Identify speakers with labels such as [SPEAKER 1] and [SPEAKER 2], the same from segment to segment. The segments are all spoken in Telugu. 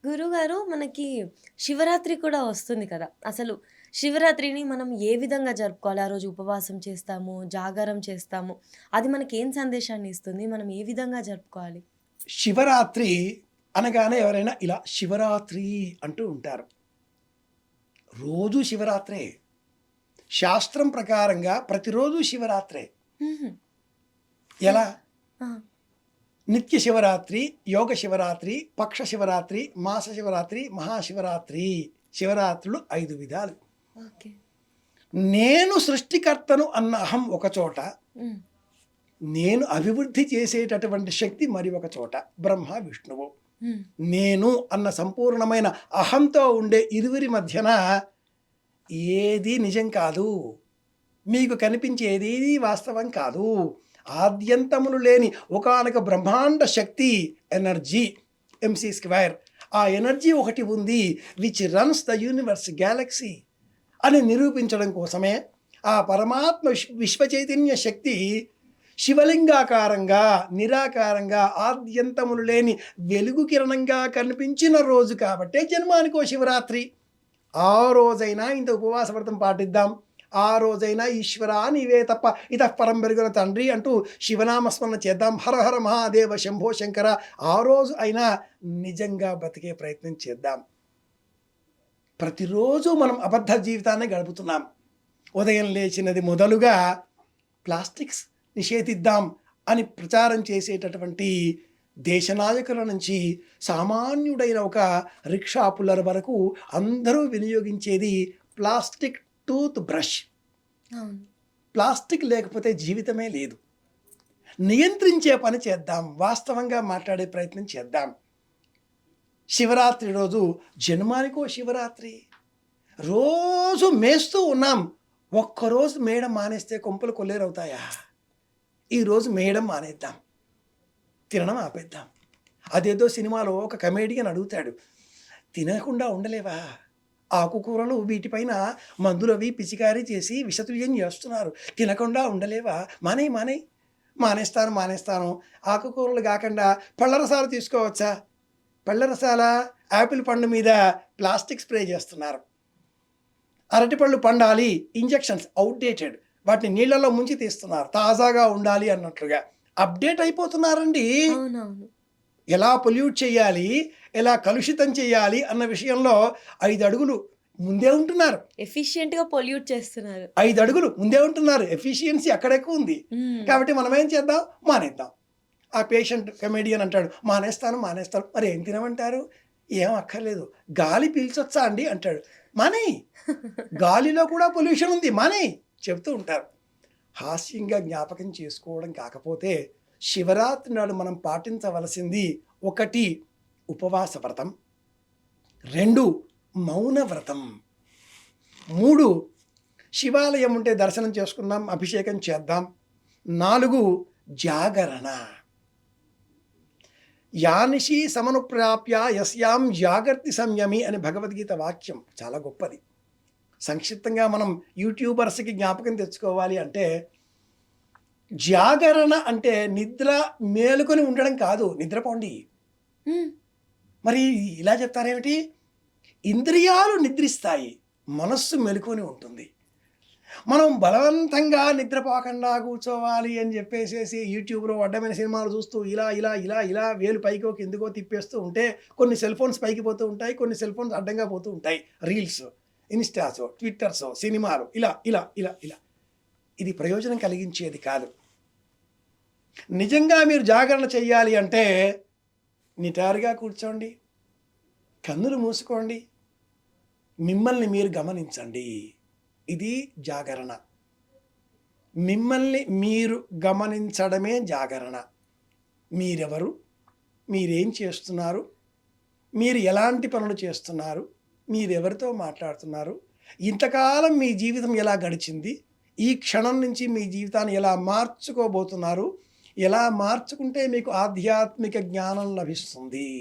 [SPEAKER 1] గురువుగారు మనకి శివరాత్రి కూడా వస్తుంది కదా! అసలు శివరాత్రిని మనం ఏ విధంగా జరుపుకోవాలి? ఆ రోజు ఉపవాసం చేస్తాము, జాగారం చేస్తాము. అది మనకేం సందేశాన్ని ఇస్తుంది? మనం ఏ విధంగా జరుపుకోవాలి?
[SPEAKER 2] శివరాత్రి అనగానే ఎవరైనా ఇలా శివరాత్రి అంటూ ఉంటారు. రోజు శివరాత్రే. శాస్త్రం ప్రకారంగా ప్రతిరోజు శివరాత్రే.
[SPEAKER 1] హుహు.
[SPEAKER 2] ఎలా?
[SPEAKER 1] ఆ!
[SPEAKER 2] నిత్య శివరాత్రి, యోగ శివరాత్రి, పక్ష శివరాత్రి, మాస శివరాత్రి, మహాశివరాత్రి. శివరాత్రులు 5 విధాలు.
[SPEAKER 1] ఓకే.
[SPEAKER 2] నేను సృష్టికర్తను అన్న అహం ఒక చోట,
[SPEAKER 1] హ్మ్.
[SPEAKER 2] నేను అభివృద్ధి చేసేటటువంటి శక్తి మరి ఒక చోట, బ్రహ్మ విష్ణువు.
[SPEAKER 1] హ్మ్.
[SPEAKER 2] నేను అన్న సంపూర్ణమైన అహంతో ఉండే ఇరువురి మధ్యన ఏది నిజం కాదు, మీకు కనిపించేది వాస్తవం కాదు. ఆద్యంతములు లేని ఒకానొక బ్రహ్మాండ శక్తి, ఎనర్జీ, MC². ఆ ఎనర్జీ ఒకటి ఉంది, which runs the universe, Galaxy అని నిరూపించడం కోసమే ఆ పరమాత్మ విశ్వచైతన్య శక్తి శివలింగాకారంగా, నిరాకారంగా, ఆద్యంతములు లేని వెలుగు కిరణంగా కనిపించిన రోజు కాబట్టే జన్మానికో శివరాత్రి. ఆ రోజైనా ఇంత ఉపవాస వ్రతం పాటిద్దాం, ఆ రోజైనా ఈశ్వరా నీవే తప్ప ఇతఃపరం పెరుగున తండ్రి అంటూ శివనామస్మరణ చేద్దాం, హర హర మహాదేవ శంభో శంకర. ఆ రోజు అయినా నిజంగా బతికే ప్రయత్నం చేద్దాం. ప్రతిరోజు మనం అబద్ధ జీవితాన్ని గడుపుతున్నాం. ఉదయం లేచినది మొదలుగా ప్లాస్టిక్స్ నిషేధిద్దాం అని ప్రచారం చేసేటటువంటి దేశ నాయకుల నుంచి సామాన్యుడైన ఒక రిక్షా పుల్లర్ వరకు అందరూ వినియోగించేది ప్లాస్టిక్ టూత్ బ్రష్.
[SPEAKER 1] అవును.
[SPEAKER 2] ప్లాస్టిక్ లేకపోతే జీవితమే లేదు. నియంత్రించే పని చేద్దాం, వాస్తవంగా మాట్లాడే ప్రయత్నం చేద్దాం. శివరాత్రి రోజు జన్మానికో శివరాత్రి. రోజు మేస్తూ ఉన్నాం, ఒక్కరోజు మేయడం మానేస్తే కొంపలు కొల్లేరవుతాయా? ఈరోజు మేయడం మానేద్దాం, తినడం ఆపేద్దాం. అదేదో సినిమాలో ఒక కమేడియన్ అడుగుతాడు, తినకుండా ఉండలేవా? ఆకుకూరలు వీటిపైన మందులవి పిచికారీ చేసి విషతుల్యం చేస్తున్నారు, తినకుండా ఉండలేవా? మానేస్తాను. ఆకుకూరలు కాకుండా పళ్ళరసాలు తీసుకోవచ్చా? పళ్ళరసాల యాపిల్ పండు మీద ప్లాస్టిక్ స్ప్రే చేస్తున్నారు. అరటిపళ్ళు పండాలి, ఇంజెక్షన్స్ అవుట్డేటెడ్, వాటిని నీళ్ళలో ముంచి తీస్తున్నారు, తాజాగా ఉండాలి అన్నట్లుగా అప్డేట్ అయిపోతున్నారండి.
[SPEAKER 1] అవునవును.
[SPEAKER 2] ఎలా పొల్యూట్ చేయాలి, ఎలా కలుషితం చేయాలి అన్న విషయంలో 5 అడుగులు ముందే ఉంటున్నారు.
[SPEAKER 1] ఎఫిషియెంట్‌గా పొల్యూట్ చేస్తున్నారు.
[SPEAKER 2] 5 అడుగులు ముందే ఉంటున్నారు. ఎఫిషియన్సీ అక్కడ ఎక్కువ ఉంది.
[SPEAKER 1] హ్మ్.
[SPEAKER 2] కాబట్టి మనం ఏం చేద్దాం? మానేద్దాం. ఆ పేషెంట్ కమెడియన్ అంటాడు, మానేస్తాను. మరి ఏం తినమంటారు? ఏం అక్కర్లేదు, గాలి పీల్చొచ్చా అండి అంటాడు. మానేయ్, గాలిలో కూడా పొల్యూషన్ ఉంది, మానేయ్ చెప్తూ ఉంటారు. హాస్యంగా జ్ఞాపకం చేసుకోవడం కాకపోతే శివరాత్రి నాడు మనం పాటించవలసింది 1 ఉపవాస వ్రతం, 2 మౌన వ్రతం, 3 శివాలయం ఉంటే దర్శనం చేసుకుందాం, అభిషేకం చేద్దాం, 4 జాగరణ. యానిషి సమనుప్రాప్య యస్యాం జాగర్తి సంయమి అని భగవద్గీత వాక్యం చాలా గొప్పది. సంక్షిప్తంగా మనం యూట్యూబర్స్కి జ్ఞాపకం తెచ్చుకోవాలి అంటే, జాగరణ అంటే నిద్ర మేలుకొని ఉండడం కాదు, నిద్రపోండి.
[SPEAKER 1] హ్మ్.
[SPEAKER 2] మరి ఇలా చెప్తారేమిటి? ఇంద్రియాలు నిద్రిస్తాయి, మనస్సు మెలుకొని ఉంటుంది. మనం బలవంతంగా నిద్రపోకుండా కూర్చోవాలి అని చెప్పేసేసి యూట్యూబ్లో అడ్డమైన సినిమాలు చూస్తూ ఇలా వేలు పైకో కిందకో తిప్పేస్తూ ఉంటే కొన్ని సెల్ ఫోన్స్ పైకి పోతూ ఉంటాయి, కొన్ని సెల్ ఫోన్స్ అడ్డంగా పోతూ ఉంటాయి. రీల్స్, ఇన్స్టాసో, ట్విట్టర్సో, సినిమాలు, ఇలా ఇది ప్రయోజనం కలిగించేది కాదు. నిజంగా మీరు జాగరణ చెయ్యాలి అంటే నిటారుగా కూర్చోండి, కన్నులు మూసుకోండి, మిమ్మల్ని మీరు గమనించండి. ఇది జాగరణ. మిమ్మల్ని మీరు గమనించడమే జాగరణ. మీరెవరు, మీరేం చేస్తున్నారు, మీరు ఎలాంటి పనులు చేస్తున్నారు, మీరెవరితో మాట్లాడుతున్నారు, ఇంతకాలం మీ జీవితం ఎలా గడిచింది, ఈ క్షణం నుంచి మీ జీవితాన్ని ఎలా మార్చుకోబోతున్నారు, ఎలా మార్చుకుంటే మీకు ఆధ్యాత్మిక జ్ఞానం లభిస్తుంది.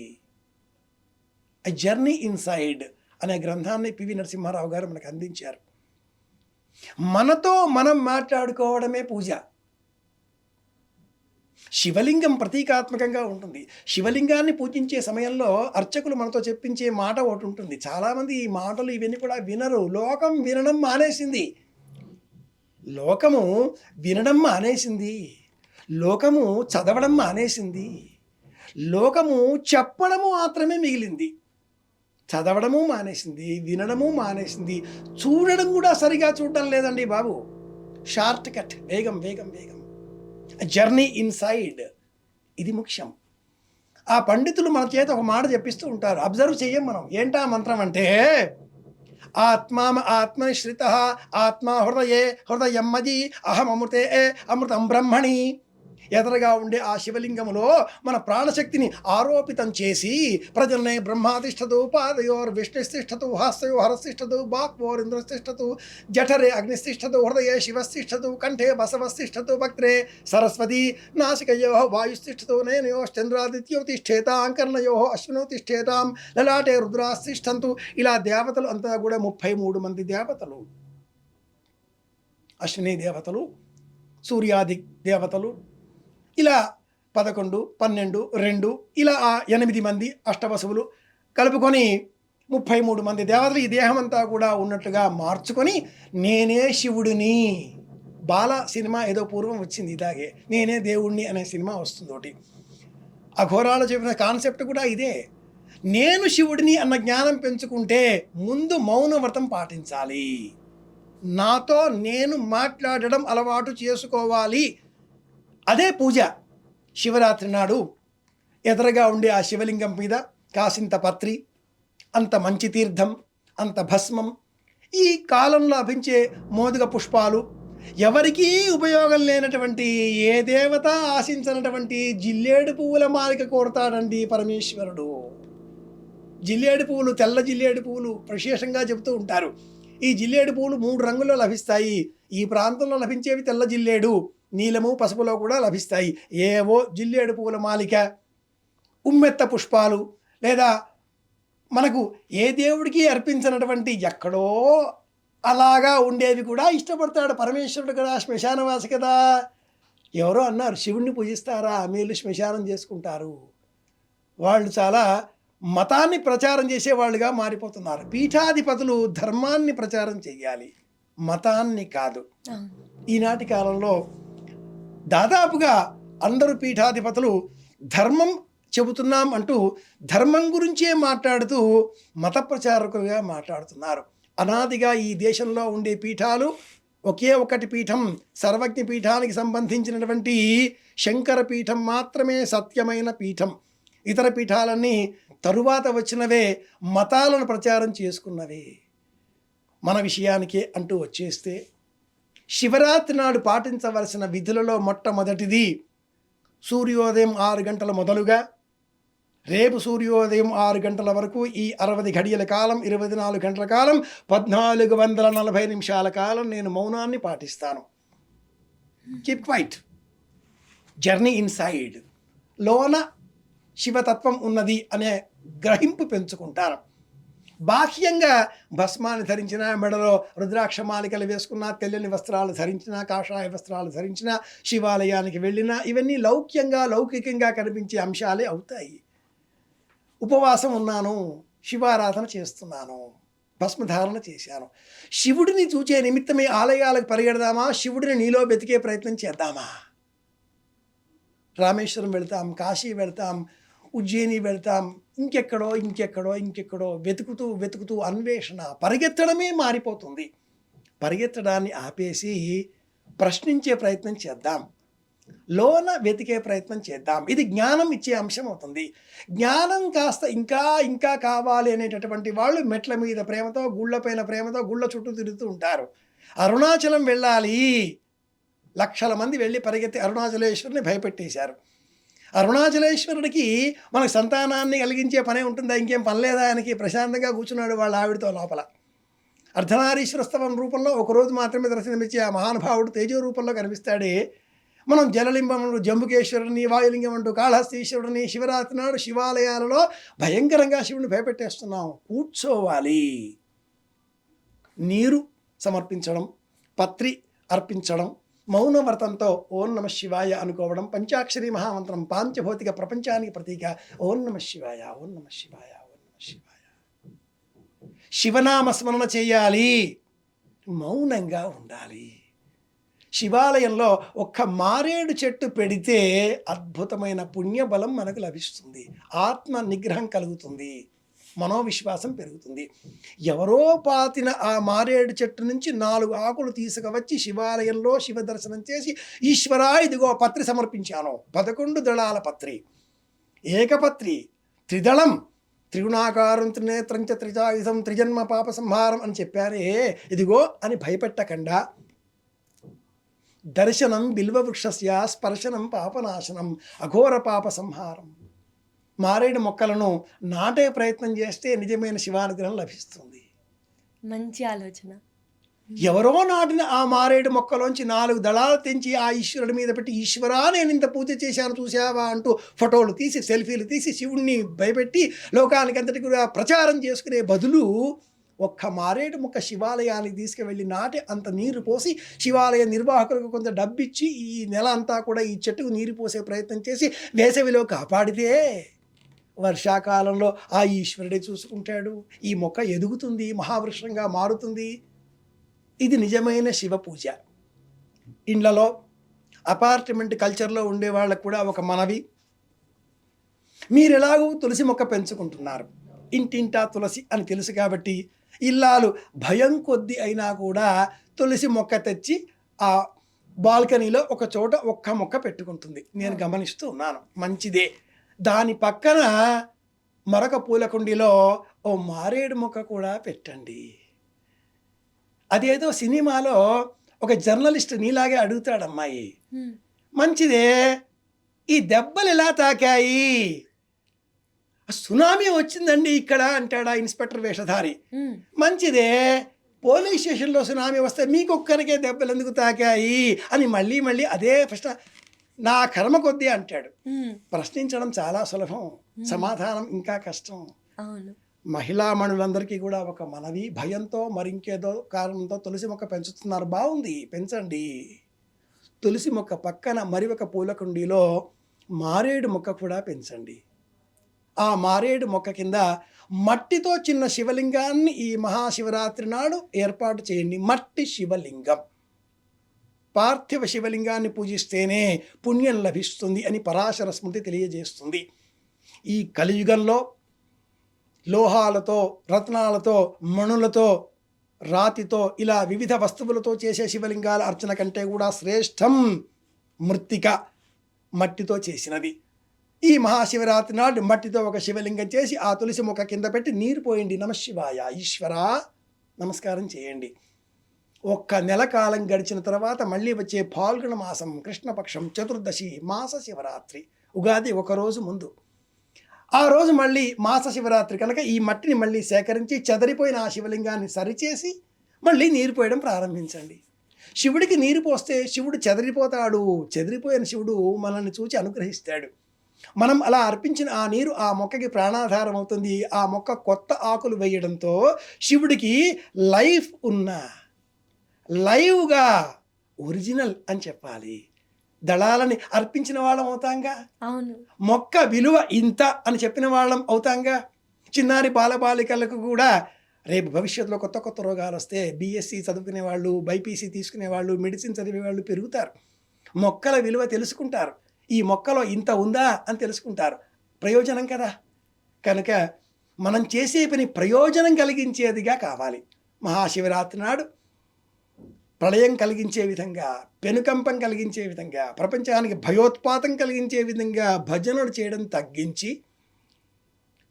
[SPEAKER 2] ఎ జర్నీ ఇన్సైడ్ అనే గ్రంథాన్ని పివి నరసింహారావు గారు మనకు అందించారు. మనతో మనం మాట్లాడుకోవడమే పూజ. శివలింగం ప్రతీకాత్మకంగా ఉంటుంది. శివలింగాన్ని పూజించే సమయంలో అర్చకులు మనతో చెప్పించే మాట ఒకటి ఉంటుంది. చాలామంది ఈ మాటలు ఇవన్నీ కూడా వినరు. లోకం వినడం మానేసింది. లోకము వినడం మానేసింది. లోకము చదవడం మానేసింది. లోకము చెప్పడము మాత్రమే మిగిలింది. చదవడము మానేసింది, వినడము మానేసింది, చూడడం కూడా సరిగా చూడడం లేదండి బాబు. షార్ట్ కట్, వేగం వేగం వేగం, జర్నీ ఇన్సైడ్, ఇది ముఖ్యం. ఆ పండితులు మన చేత ఒక మాట చెప్పిస్తూ ఉంటారు, అబ్జర్వ్ చెయ్యం మనం. ఏంటా మంత్రం అంటే, ఆత్మని శ్రిత ఆత్మ హృదయే హృదయం మది అహం అమృతే అమృతం బ్రహ్మణి. ఎదరగా ఉండే ఆ శివలింగములో మన ప్రాణశక్తిని ఆరోపితం చేసి, ప్రజల్నే బ్రహ్మాతిష్టతు పాదయోర్ విష్ణుస్తిష్టతు హాస్యో హరస్తిష్టతు బాక్వోరింద్రస్తిష్టతు జఠరే అగ్నిస్తిష్టతు హృదయే శివస్తిష్టతు కంఠే బసవస్తిష్టతు భక్త్రే సరస్వతి నాసికయో వాయుస్తిష్టతు నేనయోశ్చంద్రాదిత్యో తిష్టేతాం కర్ణయో అశ్వినో తిష్టేతాం లలాటే రుద్రాస్తిష్టంతు. ఇలా దేవతలు అంతా కూడా 33 మంది దేవతలు. అశ్విని దేవతలు, సూర్యాది దేవతలు, ఇలా 11, 12, 2 ఇలా 8 మంది అష్టవసువులు కలుపుకొని 33 మంది దేవతలు ఈ దేహం అంతా కూడా ఉన్నట్లుగా మార్చుకొని, నేనే శివుడిని. బాల సినిమా ఏదో పూర్వం వచ్చింది ఇలాగే, నేనే దేవుణ్ణి అనే సినిమా వస్తుంది ఒకటి. అఘోరాలు చెప్పిన కాన్సెప్ట్ కూడా ఇదే. నేను శివుడిని అన్న జ్ఞానం పెంచుకుంటే ముందు మౌన వ్రతం పాటించాలి. నాతో నేను మాట్లాడడం అలవాటు చేసుకోవాలి. అదే పూజ. శివరాత్రి నాడు ఎదురుగా ఉండే ఆ శివలింగం మీద కాసింత పత్రి, అంత మంచి తీర్థం, అంత భస్మం, ఈ కాలంలో లభించే మోదుగ పుష్పాలు, ఎవరికీ ఉపయోగం లేనటువంటి, ఏ దేవత ఆశించినటువంటి జిల్లేడు పువ్వుల మాలిక కోరతాడండి పరమేశ్వరుడు. జిల్లేడు పువ్వులు, తెల్ల జిల్లేడు పువ్వులు విశేషంగా చెబుతూ ఉంటారు. ఈ జిల్లేడు పువ్వులు 3 రంగుల్లో లభిస్తాయి. ఈ ప్రాంతంలో లభించేవి తెల్ల జిల్లేడు, నీలము పసుపులో కూడా లభిస్తాయి. ఏవో జిల్లేడు పువ్వుల మాలిక, ఉమ్మెత్త పుష్పాలు, లేదా మనకు ఏ దేవుడికి అర్పించినటువంటి ఎక్కడో అలాగా ఉండేవి కూడా ఇష్టపడతాడు పరమేశ్వరుడు కదా. శ్మశానవాసి కదా. ఎవరో అన్నారు, శివుణ్ణి పూజిస్తారా, మీరు శ్మశానం చేసుకుంటారు. వాళ్ళు చాలా మతాన్ని ప్రచారం చేసేవాళ్ళుగా మారిపోతున్నారు. పీఠాధిపతులు ధర్మాన్ని ప్రచారం చేయాలి, మతాన్ని కాదు. ఈనాటి కాలంలో దాదాపుగా అందరూ పీఠాధిపతులు ధర్మం చెబుతున్నాం అంటూ ధర్మం గురించే మాట్లాడుతూ మత ప్రచారకులుగా మాట్లాడుతున్నారు. అనాదిగా ఈ దేశంలో ఉండే పీఠాలు ఒకే ఒకటి పీఠం, సర్వజ్ఞ పీఠానికి సంబంధించినటువంటి శంకర పీఠం మాత్రమే సత్యమైన పీఠం. ఇతర పీఠాలన్నీ తరువాత వచ్చినవే, మతాలను ప్రచారం చేసుకున్నవే. మన విషయానికే అంటూ వచ్చేస్తే, శివరాత్రి నాడు పాటించవలసిన విధులలో మొట్టమొదటిది, సూర్యోదయం 6 గంటల మొదలుగా రేపు సూర్యోదయం 6 గంటల వరకు ఈ 60 ఘడియల కాలం, 24 గంటల కాలం, 1440 నిమిషాల కాలం నేను మౌనాన్ని పాటిస్తాను. Keep quiet, journey inside. లోన శివతత్వం ఉన్నది అనే గ్రహింపు పెంచుకుంటాను. బాహ్యంగా భస్మాన్ని ధరించిన, మెడలో రుద్రాక్ష మాలికలు వేసుకున్న, తెల్లని వస్త్రాలు ధరించిన, కాషాయ వస్త్రాలు ధరించిన, శివాలయానికి వెళ్ళినా, ఇవన్నీ లౌకికంగా కనిపించే అంశాలే అవుతాయి. ఉపవాసం ఉన్నాను, శివారాధన చేస్తున్నాను, భస్మధారణ చేశాను. శివుడిని చూచే నిమిత్తమే ఆలయాలకు పరిగెడదామా, శివుడిని నీలో వెతికే ప్రయత్నం చేద్దామా? రామేశ్వరం వెళ్తాం, కాశీ వెళ్తాం, ఉజ్జయిని వెళ్తాం, ఇంకెక్కడో వెతుకుతూ అన్వేషణ, పరిగెత్తడమే మారిపోతుంది. పరిగెత్తడాన్ని ఆపేసి ప్రశ్నించే ప్రయత్నం చేద్దాం, లోన వెతికే ప్రయత్నం చేద్దాం. ఇది జ్ఞానం ఇచ్చే అంశం అవుతుంది. జ్ఞానం కాస్త ఇంకా కావాలి అనేటటువంటి వాళ్ళు మెట్ల మీద ప్రేమతో, గుళ్ళపైన ప్రేమతో గుళ్ళ చుట్టూ తిరుగుతూ ఉంటారు. అరుణాచలం వెళ్ళాలి, లక్షల మంది వెళ్ళి పరిగెత్తి అరుణాచలేశ్వరుని భయపెట్టేశారు. అరుణాచలేశ్వరుడికి మనకు సంతానాన్ని కలిగించే పనే ఉంటుందా? ఇంకేం పని లేదా ఆయనకి? ప్రశాంతంగా కూర్చున్నాడు వాళ్ళ ఆవిడతో లోపల. అర్ధనారీశ్వరస్తవం రూపంలో ఒకరోజు మాత్రమే దర్శనమిచ్చే ఆ మహానుభావుడు తేజో రూపంలో కనిపిస్తాడే. మనం జలలింగం అంటూ జంబుకేశ్వరుని, వాయులింగం అంటూ కాళహస్తీశ్వరుని, శివరాత్రి నాడు శివాలయాలలో భయంకరంగా శివుని భయపెట్టేస్తున్నాం. కూర్చోవాలి, నీరు సమర్పించడం, పత్రి అర్పించడం, మౌనవ్రతంతో ఓం నమ శివాయ అనుకోవడం పంచాక్షరి మహామంత్రం పాంచభౌతిక ప్రపంచానికి ప్రతీక. ఓం నమ శివాయ, ఓం నమ శివాయ, ఓం నమ శివాయ. శివనామ స్మరణ చేయాలి, మౌనంగా ఉండాలి. శివాలయంలో ఒక్క మారేడు చెట్టు పెడితే అద్భుతమైన పుణ్యబలం మనకు లభిస్తుంది, ఆత్మ నిగ్రహం కలుగుతుంది, మనోవిశ్వాసం పెరుగుతుంది. ఎవరో పాతిన ఆ మారేడు చెట్టు నుంచి 4 ఆకులు తీసుకువచ్చి శివాలయంలో శివ దర్శనం చేసి, ఈశ్వరా ఇదిగో పత్రి సమర్పించాను, 11 దళాల పత్రి, ఏకపత్రి, త్రిదళం, త్రిగుణాకారం, త్రినేత్రంచ త్రిజాయుధం, త్రిజన్మ పాప సంహారం అని చెప్పారే, ఇదిగో అని భయపెట్టకుండా దర్శనం బిల్వవృక్షస్య స్పర్శనం పాపనాశనం అఘోర పాప సంహారం. మారేడు మొక్కలను నాటే ప్రయత్నం చేస్తే నిజమైన శివానుగ్రహం లభిస్తుంది.
[SPEAKER 1] మంచి ఆలోచన.
[SPEAKER 2] ఎవరో నాటిన ఆ మారేడు మొక్కలోంచి 4 దళాలు తెంచి ఆ ఈశ్వరుడి మీద పెట్టి, ఈశ్వరా నేను ఇంత పూజ చేశాను చూసావా అంటూ ఫోటోలు తీసి సెల్ఫీలు తీసి శివుణ్ణి భయపెట్టి లోకానికి అంతటికి కూడా ప్రచారం చేసుకునే బదులు ఒక్క మారేడు మొక్క శివాలయానికి తీసుకువెళ్ళి నాటి అంత నీరు పోసి శివాలయ నిర్వాహకులకు కొంత డబ్బిచ్చి ఈ నెల అంతా కూడా ఈ చెట్టుకు నీరు పోసే ప్రయత్నం చేసి వేసవిలో కాపాడితే వర్షాకాలంలో ఆ ఈశ్వరుడే చూసుకుంటాడు, ఈ మొక్క ఎదుగుతుంది, మహావృక్షంగా మారుతుంది. ఇది నిజమైన శివ పూజ. ఇండ్లలో అపార్ట్మెంట్ కల్చర్లో ఉండే వాళ్ళకు కూడా ఒక మనవి, మీరు ఎలాగూ తులసి మొక్క పెంచుకుంటున్నారు, ఇంటింటా తులసి అని తెలుసు కాబట్టి ఇల్లాలు భయం కొద్ది అయినా కూడా తులసి మొక్క తెచ్చి ఆ బాల్కనీలో ఒక చోట ఒక్క మొక్క పెట్టుకుంటుంది. నేను గమనిస్తూ ఉన్నాను, మంచిదే. దాని పక్కన మరొక పూల కుండీలో ఓ మారేడు మొక్క కూడా పెట్టండి. అదేదో సినిమాలో ఒక జర్నలిస్ట్ నీలాగే అడుగుతాడు, అమ్మాయి మంచిదే, ఈ దెబ్బలు ఎలా తాకాయి, సునామీ వచ్చిందండి ఇక్కడ అంటాడా ఇన్స్పెక్టర్ వేషధారి. మంచిదే, పోలీస్ స్టేషన్లో సునామీ వస్తే మీకొక్కరికే దెబ్బలు ఎందుకు తాకాయి అని మళ్ళీ మళ్ళీ అదే ప్రశ్న, నా కర్మ కొద్దీ అంటాడు. ప్రశ్నించడం చాలా సులభం, సమాధానం ఇంకా కష్టం. మహిళామణులందరికీ కూడా ఒక మనవి, భయంతో మరింకేదో కారణంతో తులసి మొక్క పెంచుతున్నారు, బాగుంది పెంచండి. తులసి మొక్క పక్కన మరి ఒక పూల కుండీలో మారేడు మొక్క కూడా పెంచండి. ఆ మారేడు మొక్క కింద మట్టితో చిన్న శివలింగాన్ని ఈ మహాశివరాత్రి నాడు ఏర్పాటు చేయండి. మట్టి శివలింగం, పార్థివ శివలింగాన్ని పూజిస్తేనే పుణ్యం లభిస్తుంది అని పరాశర స్మృతి తెలియజేస్తుంది. ఈ కలియుగంలో లోహాలతో, రత్నాలతో, మణులతో, రాతితో ఇలా వివిధ వస్తువులతో చేసే శివలింగాల అర్చన కంటే కూడా శ్రేష్టం మృత్తిక, మట్టితో చేసినది. ఈ మహాశివరాత్రి నాడు మట్టితో ఒక శివలింగం చేసి ఆ తులసి మొక్క కింద పెట్టి నీరు పోయండి. నమశివాయ, ఈశ్వరా నమస్కారం చేయండి. ఒక్క నెల కాలం గడిచిన తర్వాత మళ్ళీ వచ్చే ఫాల్గుణ మాసం కృష్ణపక్షం చతుర్దశి మాస శివరాత్రి, ఉగాది ఒకరోజు ముందు, ఆ రోజు మళ్ళీ మాస శివరాత్రి కనుక ఈ మట్టిని మళ్ళీ సేకరించి చెదరిపోయిన ఆ శివలింగాన్ని సరిచేసి మళ్ళీ నీరు పోయడం ప్రారంభించండి. శివుడికి నీరు పోస్తే శివుడు చెదరిపోతాడు, చెదిరిపోయిన శివుడు మనల్ని చూచి అనుగ్రహిస్తాడు. మనం అలా అర్పించిన ఆ నీరు ఆ మొక్కకి ప్రాణాధారం అవుతుంది. ఆ మొక్క కొత్త ఆకులు వేయడంతో శివుడికి లైఫ్ ఉన్న, లైవ్గా ఒరిజినల్ అని చెప్పాలి. దళాలని అర్పించిన వాళ్ళం అవుతాంగా, అవును, మొక్క విలువ ఇంత అని చెప్పిన వాళ్ళం అవుతాంగా. చిన్నారి బాలబాలికలకు కూడా రేపు భవిష్యత్తులో కొత్త కొత్త రోగాలు వస్తే బీఎస్సీ చదువుకునే వాళ్ళు, బైపీసీ తీసుకునే వాళ్ళు, మెడిసిన్ చదివే వాళ్ళు పెరుగుతారు. మొక్కల విలువ తెలుసుకుంటారు, ఈ మొక్కలో ఇంత ఉందా అని తెలుసుకుంటారు. ప్రయోజనం కదా. కనుక మనం చేసే పని ప్రయోజనం కలిగించేదిగా కావాలి. మహాశివరాత్రి నాడు ప్రళయం కలిగించే విధంగా, పెనుకంపం కలిగించే విధంగా, ప్రపంచానికి భయోత్పాతం కలిగించే విధంగా భజనలు చేయడం తగ్గించి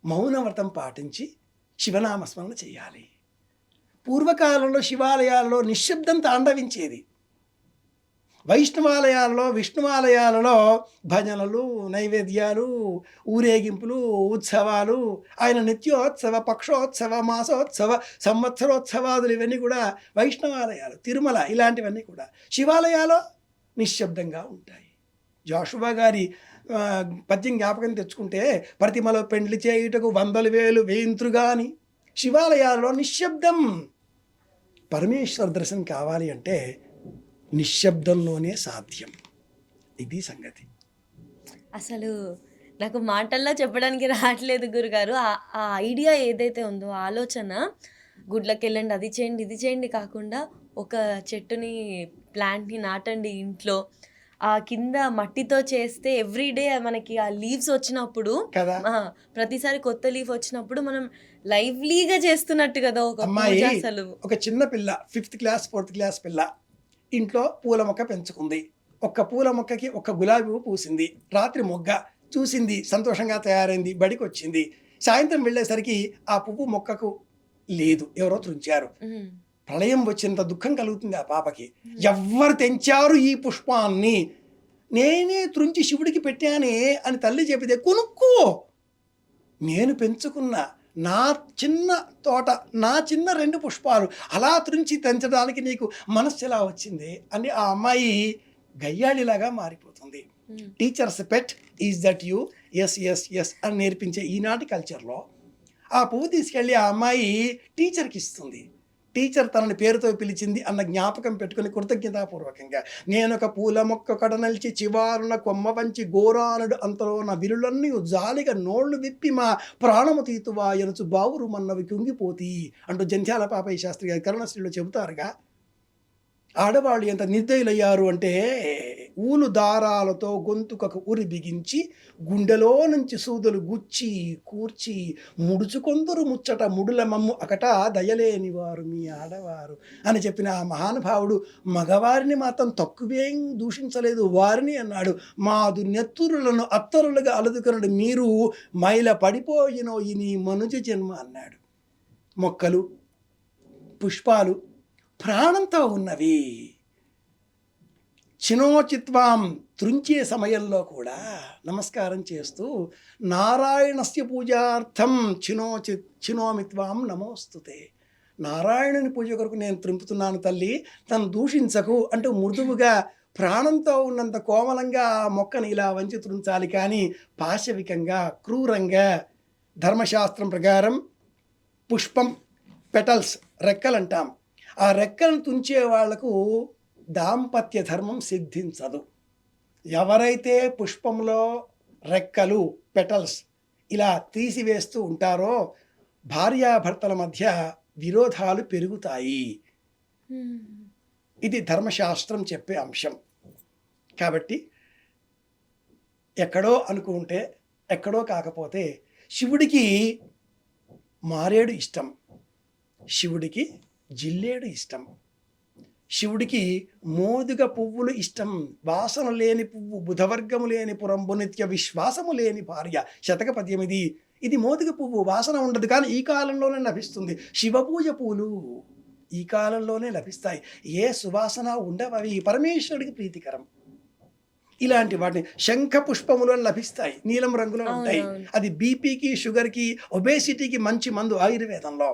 [SPEAKER 2] మౌనవ్రతం పాటించి శివనామస్మరణ చేయాలి. పూర్వకాలంలో శివాలయాల్లో నిశ్శబ్దం తాండవించేది. వైష్ణవాలయాలలో, విష్ణువాలయాలలో భజనలు, నైవేద్యాలు, ఊరేగింపులు, ఉత్సవాలు, ఆయన నిత్యోత్సవ, పక్షోత్సవ, మాసోత్సవ, సంవత్సరోత్సవాదులు ఇవన్నీ కూడా వైష్ణవాలయాలు, తిరుమల ఇలాంటివన్నీ కూడా. శివాలయాలు నిశ్శబ్దంగా ఉంటాయి. జోషువా గారి పద్యం జ్ఞాపకం తెచ్చుకుంటే, ప్రతిమలో పెండ్లి చేయుటకు 100,000 వేయింతురుగా అని. శివాలయాల్లో నిశ్శబ్దం. పరమేశ్వర దర్శనం కావాలి అంటే నిశ్శబ్దంలోనే సాధ్యం. ఇది సంగతి.
[SPEAKER 1] అసలు నాకు మాటల్లో చెప్పడానికి రావట్లేదు గురుగారు. ఆ ఐడియా ఏదైతే ఉందో, ఆ ఆలోచన గుడ్లకెళ్ళండి, అది చేయండి, ఇది చేయండి కాకుండా ఒక చెట్టుని, ప్లాంట్‌ని నాటండి ఇంట్లో. కింద మట్టితో చేస్తే ఎవ్రీడే మనకి ఆ లీవ్స్ వచ్చినప్పుడు
[SPEAKER 2] కదా!
[SPEAKER 1] ఆ! ప్రతిసారి కొత్త లీఫ్ వచ్చినప్పుడు మనం లైవ్లీగా చేస్తున్నట్టు కదా! ఒక పూజ
[SPEAKER 2] అమ్మాయి
[SPEAKER 1] అసలు.
[SPEAKER 2] ఒక చిన్న పిల్ల 5th క్లాస్, 4th క్లాస్ పిల్ల ఇంట్లో పూల మొక్క పెంచుకుంది. ఒక్క పూల మొక్కకి ఒక్క గులాబీ పువ్వు పూసింది. రాత్రి మొగ్గ చూసింది, సంతోషంగా తయారైంది, బడికొచ్చింది. సాయంత్రం వెళ్ళేసరికి ఆ పువ్వు మొక్కకు లేదు, ఎవరో త్రుంచారు.
[SPEAKER 1] హ్మ్.
[SPEAKER 2] ప్రళయం వచ్చినంత దుఃఖం కలుగుతుంది ఆ పాపకి. ఎవ్వరు తెంచారు ఈ పుష్పాన్ని? నేనే త్రుంచి శివుడికి పెట్టానే అని తల్లి చెబితే, కొనుక్కో, నేను పెంచుకున్న నా చిన్న తోట, నా చిన్న 2 పుష్పాలు అలా త్రుంచి తెంచడానికి నీకు మనస్సు ఎలా వచ్చింది అని ఆ అమ్మాయి గయ్యాళిలాగా మారిపోతుంది.
[SPEAKER 1] హ్మ్.
[SPEAKER 2] Teacher's pet is that you, yes yes yes అని నేర్పించే ఈనాటి కల్చర్లో ఆ పువ్వు తీసుకెళ్ళి ఆ అమ్మాయి టీచర్కి ఇస్తుంది. టీచర్ తనని పేరుతో పిలిచింది అన్న జ్ఞాపకం పెట్టుకుని కృతజ్ఞతాపూర్వకంగా, నేనొక పూల మొక్క కడనల్చి చివారున కొమ్మ వంచి గోరానుడు అంతలో నా విరులన్నీ జాలిగా నోళ్లు విప్పి మా ప్రాణము తీతువా ఎనుచు బావురు మన్నవి కుంగిపోతి అంటూ జంధ్యాల పాపయ్య శాస్త్రి గారి కరుణశ్రీలో చెబుతారుగా. ఆడవాళ్ళు ఎంత నిర్దయులయ్యారు అంటే, ఊలు దారాలతో గొంతుకకు ఉరి బిగించి గుండెలో నుంచి సూదులు గుచ్చి కూర్చి ముడుచుకొందరు ముచ్చట ముడుల మమ్ము అకట దయలేని వారు మీ ఆడవారు అని చెప్పిన ఆ మహానుభావుడు మగవారిని మాత్రం తక్కువేం దూషించలేదు, వారిని అన్నాడు. మాదు నెత్తురులను అత్తరులుగా అలదుకొనడు మీరు మైల పడిపోయినో ఈ నీ మనుజ జన్మ అన్నాడు. మొక్కలు, పుష్పాలు ప్రాణంతో ఉన్నవి. చినోచిత్వాం త్రుంచే సమయంలో కూడా నమస్కారం చేస్తూ నారాయణస్య పూజార్థం చినోమిత్వాం నమోస్తుతే, నారాయణుని పూజ కొరకు నేను త్రింపుతున్నాను తల్లి, తను దూషించకు అంటూ మృదువుగా ప్రాణంతో ఉన్నంత కోమలంగా ఆ మొక్కను ఇలా వంచి త్రుంచాలి, కానీ పాశవికంగా క్రూరంగా. ధర్మశాస్త్రం ప్రకారం పుష్పం పెటల్స్ రెక్కలు అంటాం. ఆ రెక్కలను తుంచే వాళ్లకు దాంపత్య ధర్మం సిద్ధించదు. ఎవరైతే పుష్పంలో రెక్కలు పెటల్స్ ఇలా తీసివేస్తూ ఉంటారో భార్యాభర్తల మధ్య విరోధాలు పెరుగుతాయి. ఇది ధర్మశాస్త్రం చెప్పే అంశం. కాబట్టి ఎక్కడో అనుకుంటే ఎక్కడో కాకపోతే శివుడికి మారేడు ఇష్టం, శివుడికి జిల్లేడు ఇష్టం, శివుడికి మోదుగ పువ్వులు ఇష్టం. వాసన లేని పువ్వు బుధవర్గము లేని పురంబు నిత్య విశ్వాసము లేని భార్య శతక పద్యం ఇది. ఇది మోదుగ పువ్వు, వాసన ఉండదు, కానీ ఈ కాలంలోనే లభిస్తుంది. శివపూజ పూలు ఈ కాలంలోనే లభిస్తాయి. ఏ సువాసన ఉండవవి, పరమేశ్వరుడికి ప్రీతికరం. ఇలాంటి వాటిని శంఖ పుష్పములు లభిస్తాయి, నీలం రంగులో ఉంటాయి. అది బీపీకి, షుగర్కి, ఒబేసిటీకి మంచి మందు ఆయుర్వేదంలో.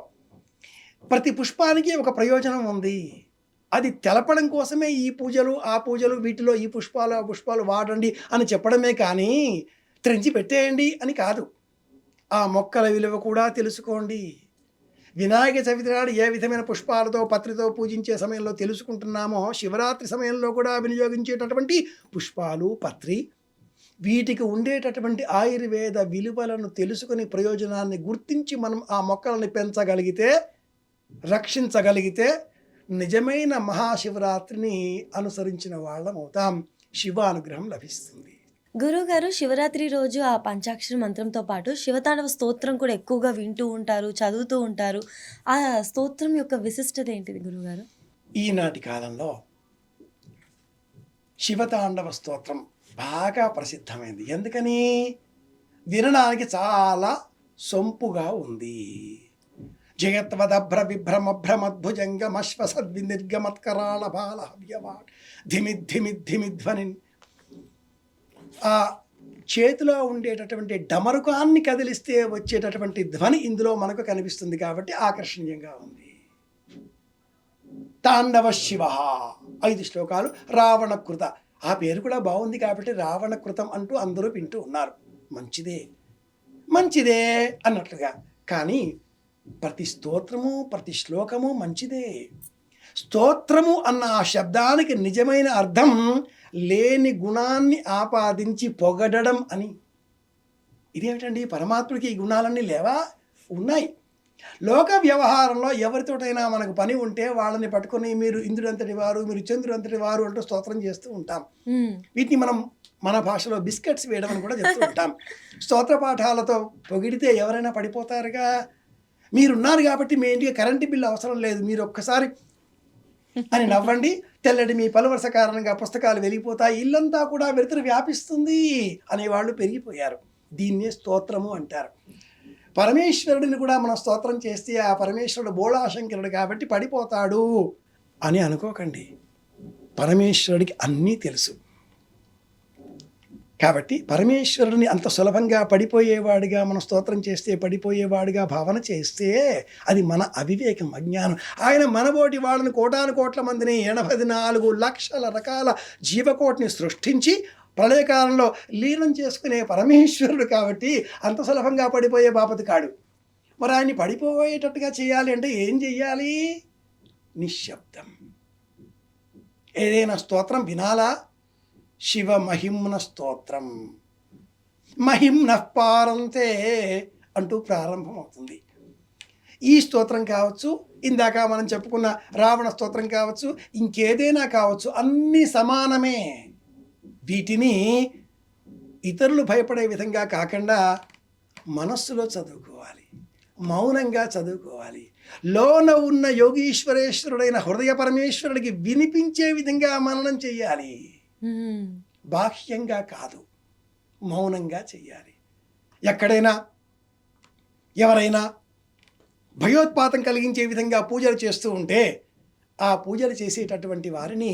[SPEAKER 2] ప్రతి పుష్పానికి ఒక ప్రయోజనం ఉంది. అది తెలపడం కోసమే ఈ పూజలు ఆ పూజలు, వీటిలో ఈ పుష్పాలు ఆ పుష్పాలు వాడండి అని చెప్పడమే కానీ త్రెంచి పెట్టేయండి అని కాదు. ఆ మొక్కల విలువ కూడా తెలుసుకోండి. వినాయక చవితి నాడు ఏ విధమైన పుష్పాలతో పత్రితో పూజించే సమయంలో తెలుసుకుంటున్నామో, శివరాత్రి సమయంలో కూడా వినియోగించేటటువంటి పుష్పాలు, పత్రి, వీటికి ఉండేటటువంటి ఆయుర్వేద విలువలను తెలుసుకుని ప్రయోజనాన్ని గుర్తించి మనం ఆ మొక్కలని పెంచగలిగితే, రక్షించగలిగితే నిజమైన మహాశివరాత్రిని అనుసరించిన వాళ్ళం అవుతాం. శివానుగ్రహం లభిస్తుంది.
[SPEAKER 1] గురువుగారు, శివరాత్రి రోజు ఆ పంచాక్షరి మంత్రంతో పాటు శివతాండవ స్తోత్రం కూడా ఎక్కువగా వింటూ ఉంటారు, చదువుతూ ఉంటారు. ఆ స్తోత్రం యొక్క విశిష్టత ఏంటిది గురువుగారు?
[SPEAKER 2] ఈనాటి కాలంలో శివతాండవ స్తోత్రం బాగా ప్రసిద్ధమైంది. ఎందుకని? వినడానికి చాలా సొంపుగా ఉంది. జయత్వదభ్ర విభ్రమభ్రమద్భుజంగమశ్వసద్వినిర్గమత్కరాళ బాల హవ్యవాట్ ధిమిద్ధిమిద్ధిమిధ్వని. ఆ చేతిలో ఉండేటటువంటి డమరుకాన్ని కదిలిస్తే వచ్చేటటువంటి ధ్వని ఇందులో మనకు కనిపిస్తుంది కాబట్టి ఆకర్షణీయంగా ఉంది. తాండవ శివ 5 శ్లోకాలు. రావణకృత, ఆ పేరు కూడా బాగుంది కాబట్టి రావణకృతం అంటూ అందరూ వింటూ ఉన్నారు. మంచిదే మంచిదే అన్నట్లుగా. కానీ ప్రతి స్తోత్రము ప్రతి శ్లోకము మంచిదే. స్తోత్రము అన్న ఆ శబ్దానికి నిజమైన అర్థం లేని గుణాన్ని ఆపాదించి పొగడడం అని. ఇదేమిటండి, పరమాత్ముడికి ఈ గుణాలన్నీ లేవా? ఉన్నాయి. లోక వ్యవహారంలో ఎవరితోటైనా మనకు పని ఉంటే వాళ్ళని పట్టుకొని మీరు ఇంద్రుడంతటి వారు, మీరు చంద్రుడంతటి వారు అంటూ స్తోత్రం చేస్తూ ఉంటాం. వీటిని మనం మన భాషలో బిస్కెట్స్ వేయడం అని కూడా చెప్తూ ఉంటాం. స్తోత్ర పాఠాలతో పొగిడితే ఎవరైనా పడిపోతారుగా. మీరున్నారు కాబట్టి మీ ఇంటికి కరెంటు బిల్లు అవసరం లేదు, మీరు ఒక్కసారి అని నవ్వండి, తెల్లటి మీ పలువరస కారణంగా పుస్తకాలు వెలిగిపోతాయి, ఇల్లంతా కూడా వెలుతురు వ్యాపిస్తుంది అనేవాళ్ళు పెరిగిపోయారు. దీన్నే స్తోత్రము అంటారు. పరమేశ్వరుడిని కూడా మనం స్తోత్రం చేస్తే ఆ పరమేశ్వరుడు బోళాశంకరుడు కాబట్టి పడిపోతాడు అని అనుకోకండి. పరమేశ్వరుడికి అన్నీ తెలుసు కాబట్టి పరమేశ్వరుడిని అంత సులభంగా పడిపోయేవాడిగా మనం స్తోత్రం చేస్తే, పడిపోయేవాడిగా భావన చేస్తే అది మన అవివేకం, అజ్ఞానం. ఆయన మనబోటి వాళ్ళని కోటాను కోట్ల మందిని 84 లక్షల రకాల జీవకోటిని సృష్టించి ప్రళయకాలంలో లీనం చేసుకునే పరమేశ్వరుడు కాబట్టి అంత సులభంగా పడిపోయే బాపతి కాడు. మరి ఆయన్ని పడిపోయేటట్టుగా చేయాలి అంటే ఏం చెయ్యాలి? నిశ్శబ్దం. ఏదైనా స్తోత్రం వినాలా? శివ మహిమ్న స్తోత్రం, మహిమ్న పారంతే అంటూ ప్రారంభమవుతుంది. ఈ స్తోత్రం కావచ్చు, ఇందాక మనం చెప్పుకున్న రావణ స్తోత్రం కావచ్చు, ఇంకేదైనా కావచ్చు, అన్నీ సమానమే. వీటిని ఇతరులు భయపడే విధంగా కాకుండా మనస్సులో చదువుకోవాలి, మౌనంగా చదువుకోవాలి. లోన ఉన్న యోగీశ్వరేశ్వరుడైన హృదయ పరమేశ్వరుడికి వినిపించే విధంగా మననం చెయ్యాలి. బాహ్యంగా కాదు, మౌనంగా చెయ్యాలి. ఎక్కడైనా ఎవరైనా భయోత్పాతం కలిగించే విధంగా పూజలు చేస్తూ ఉంటే ఆ పూజలు చేసేటటువంటి వారిని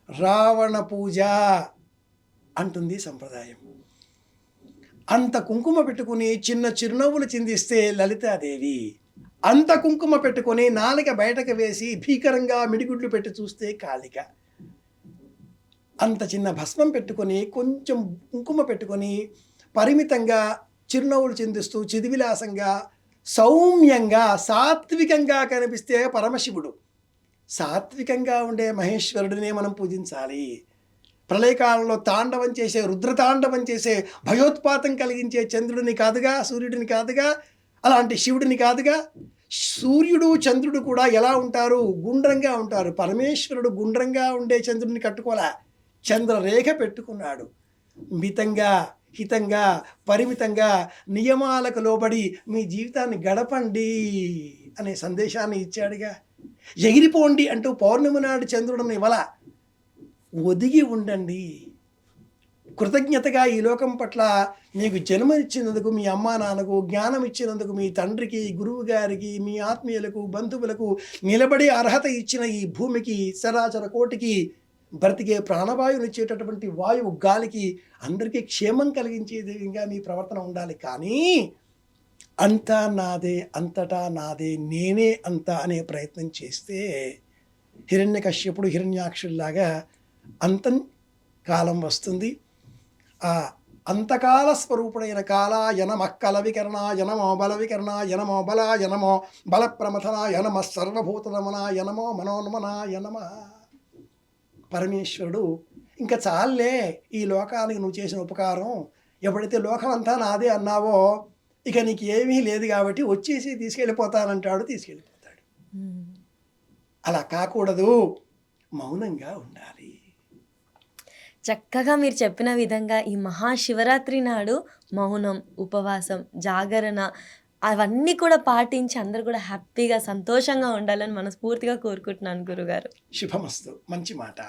[SPEAKER 2] రావణ పూజ అంటుంది సంప్రదాయం. అంత కుంకుమ పెట్టుకుని చిన్న చిరునవ్వులు చిందిస్తే లలితాదేవి, అంత కుంకుమ పెట్టుకొని నాలుక బయటకు వేసి భీకరంగా మిడిగుడ్లు పెట్టి చూస్తే కాళిక, అంత చిన్న భస్మం పెట్టుకొని కొంచెం కుంకుమ పెట్టుకొని పరిమితంగా చిరునవ్వులు చిందిస్తూ చిదివిలాసంగా సౌమ్యంగా సాత్వికంగా కనిపిస్తే పరమశివుడు. సాత్వికంగా ఉండే మహేశ్వరుడినే మనం పూజించాలి. ప్రళయకాలంలో తాండవం చేసే, రుద్రతాండవం చేసే, భయోత్పాతం కలిగించే చంద్రుడిని కాదుగా, సూర్యుడిని కాదుగా, అలాంటి శివుడిని కాదుగా. సూర్యుడు చంద్రుడు కూడా ఎలా ఉంటారు? గుండ్రంగా ఉంటారు. పరమేశ్వరుడు గుండ్రంగా ఉండే చంద్రుడిని కట్టుకోలే, చంద్రరేఖ పెట్టుకున్నాడు. మితంగా, హితంగా, పరిమితంగా, నియమాలకు లోబడి మీ జీవితాన్ని గడపండి అనే సందేశాన్ని ఇచ్చాడుగా. ఎగిరిపోండి అంటూ పౌర్ణమి నాడు చంద్రుడిని ఇవ్వలా, ఒదిగి ఉండండి. కృతజ్ఞతగా ఈ లోకం పట్ల మీకు జన్మనిచ్చినందుకు మీ అమ్మా నాన్నకు, జ్ఞానం ఇచ్చినందుకు మీ తండ్రికి, గురువు గారికి, మీ ఆత్మీయులకు, బంధువులకు, నిలబడే అర్హత ఇచ్చిన ఈ భూమికి, చరాచర కోటికి, బ్రతికే ప్రాణవాయువునిచ్చేటటువంటి వాయువు, గాలికి, అందరికీ క్షేమం కలిగించే విధంగా మీ ప్రవర్తన ఉండాలి. కానీ అంతా నాదే, అంతటా నాదే, నేనే అంతా అనే ప్రయత్నం చేస్తే హిరణ్యకశ్యపుడు హిరణ్యాక్షుల్లాగా అంతం కాలం వస్తుంది. ఆ అంతకాల స్వరూపుడైన కాలాయ నమః కలవికరణాయ నమో బలవికరణాయ నమో బలాయ నమో బలప్రమథనాయ నమః సర్వభూతరమణాయ నమో మనోన్మనాయ నమః. పరమేశ్వరుడు ఇంకా చాలే ఈ లోకానికి నువ్వు చేసిన ఉపకారం, ఎప్పుడైతే లోకం అంతా నాదే అన్నావో ఇక నీకు ఏమీ లేదు కాబట్టి వచ్చేసి తీసుకెళ్ళిపోతానంటాడు, తీసుకెళ్ళిపోతాడు. అలా కాకూడదు, మౌనంగా ఉండాలి.
[SPEAKER 1] చక్కగా మీరు చెప్పిన విధంగా ఈ మహాశివరాత్రి నాడు మౌనం, ఉపవాసం, జాగరణ అవన్నీ కూడా పాటించి అందరూ కూడా హ్యాపీగా సంతోషంగా ఉండాలని మనస్ఫూర్తిగా కోరుకుంటున్నాను గురుగారు.
[SPEAKER 2] శుభమస్తు. మంచి మాట.